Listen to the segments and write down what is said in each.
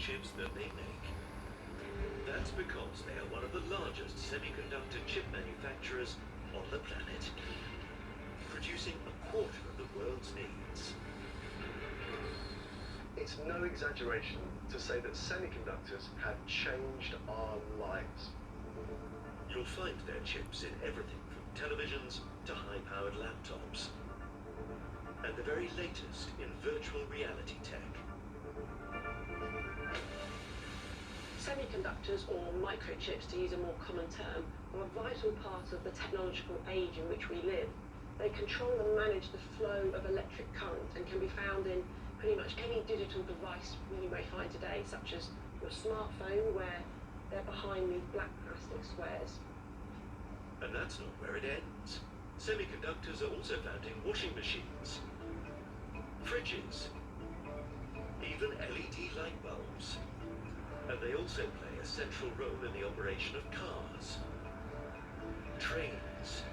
chips that they make. That's because they are one of the largest semiconductor chip manufacturers on the planet, producing a quarter of the world's needs. It's no exaggeration to say that semiconductors have changed our lives. You'll find their chips in everything from televisions to high-powered laptops, and the very latest in virtual reality tech. Semiconductors, or microchips to use a more common term, are a vital part of the technological age in which we live. They control and manage the flow of electric current and can be found in pretty much any digital device you may find today, such as your smartphone, where they're behind these black plastic squares. And that's not where it ends. Semiconductors are also found in washing machines, fridges, even LED light bulbs. And they also play a central role in the operation of cars, trains,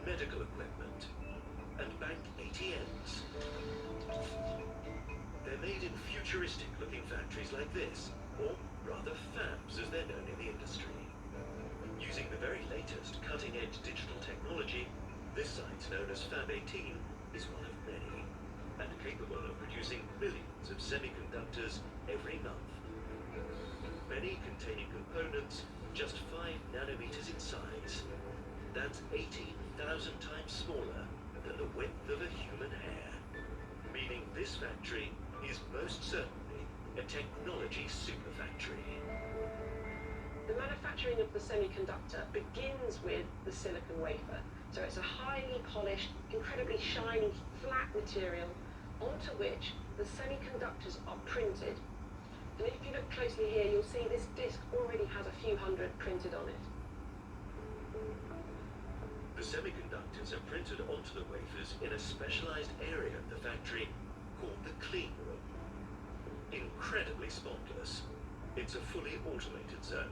medical equipment, and bank ATMs. They're made in futuristic-looking factories like this, or rather fabs as they're known in the industry. Using the very latest cutting-edge digital technology, this site, known as Fab 18, is one of many, and capable of producing millions of semiconductors every month. Many containing components just 5 nanometers in size. That's 18,000 times smaller than the width of a human hair. Meaning this factory is most certainly a technology super factory. The manufacturing of the semiconductor begins with the silicon wafer. So it's a highly polished, incredibly shiny, flat material onto which the semiconductors are printed. And if you look closely here, you'll see this disc already has a few hundred printed on it. The semiconductors are printed onto the wafers in a specialized area of the factory called the clean room. Incredibly spotless. It's a fully automated zone.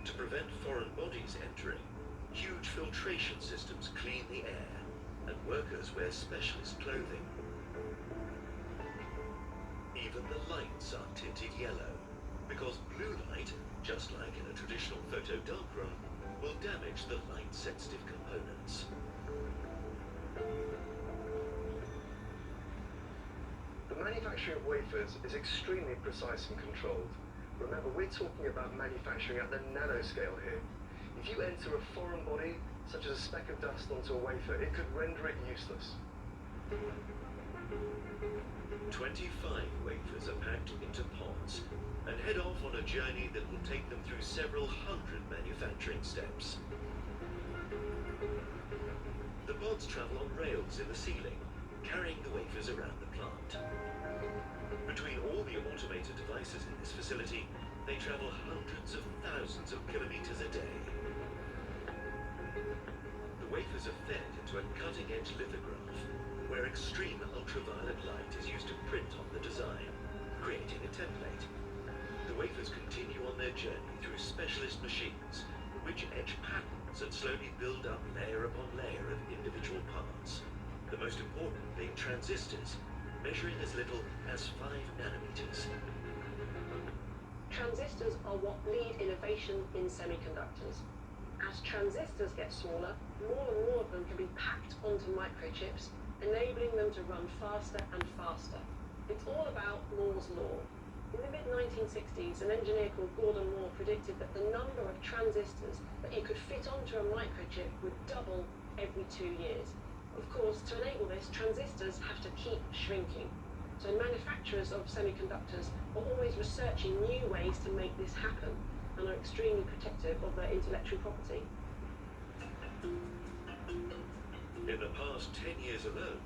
To prevent foreign bodies entering, huge filtration systems clean the air, and workers wear specialist clothing. Even the lights are tinted yellow, because blue light, just like in a traditional photo darkroom, will damage the light-sensitive components. The manufacturing of wafers is extremely precise and controlled. Remember, we're talking about manufacturing at the nanoscale here. If you enter a foreign body, such as a speck of dust onto a wafer, it could render it useless. 25 wafers are packed into pods and head off on a journey that will take them through several hundred manufacturing steps. The pods travel on rails in the ceiling, carrying the wafers around the plant. Between all the automated devices in this facility, they travel hundreds of thousands of kilometers a day. The wafers are fed into a cutting-edge lithograph, where extreme ultraviolet light is used to print on the design, creating a template. The wafers continue on their journey through specialist machines, which etch patterns and slowly build up layer upon layer of individual parts. The most important being transistors, measuring as little as 5 nanometers. Transistors are what lead innovation in semiconductors. As transistors get smaller, more and more of them can be packed onto microchips, enabling them to run faster and faster. It's all about Moore's law. In the mid-1960s, an engineer called Gordon Moore predicted that the number of transistors that you could fit onto a microchip would double every 2 years. Of course, to enable this, transistors have to keep shrinking. So manufacturers of semiconductors are always researching new ways to make this happen and are extremely protective of their intellectual property. In the past 10 years alone,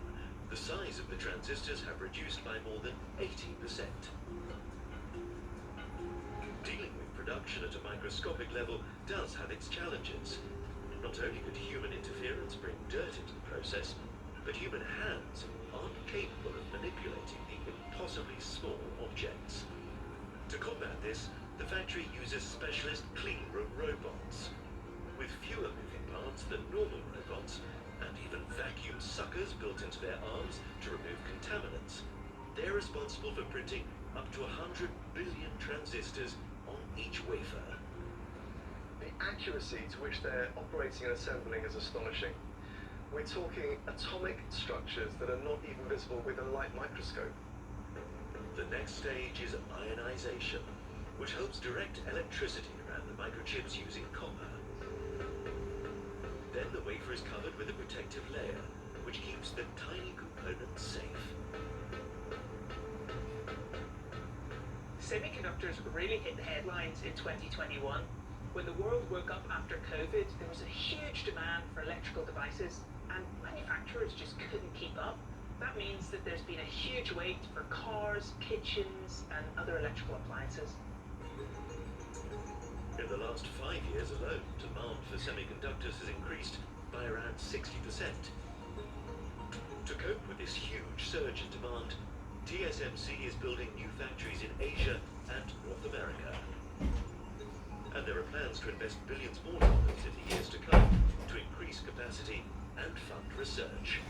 the size of the transistors have reduced by more than 80%. Dealing with production at a microscopic level does have its challenges. Not only could human interference bring dirt into the process, but human hands aren't capable of manipulating the impossibly small objects. To combat this, the factory uses specialist cleanroom robots. With fewer moving parts than normal robots, and even vacuum suckers built into their arms to remove contaminants, they're responsible for printing up to 100 billion transistors on each wafer. The accuracy to which they're operating and assembling is astonishing. We're talking atomic structures that are not even visible with a light microscope. The next stage is ionization, which helps direct electricity around the microchips using copper. Then the wafer is covered with a protective layer, which keeps the tiny components safe. Semiconductors really hit the headlines in 2021. When the world woke up after COVID, there was a huge demand for electrical devices, and manufacturers just couldn't keep up. That means that there's been a huge wait for cars, kitchens, and other electrical appliances. In the last 5 years alone, demand for semiconductors has increased by around 60%. To cope with this huge surge in demand, TSMC is building new factories in Asia and North America. And there are plans to invest billions more dollars in the years to come to increase capacity and fund research.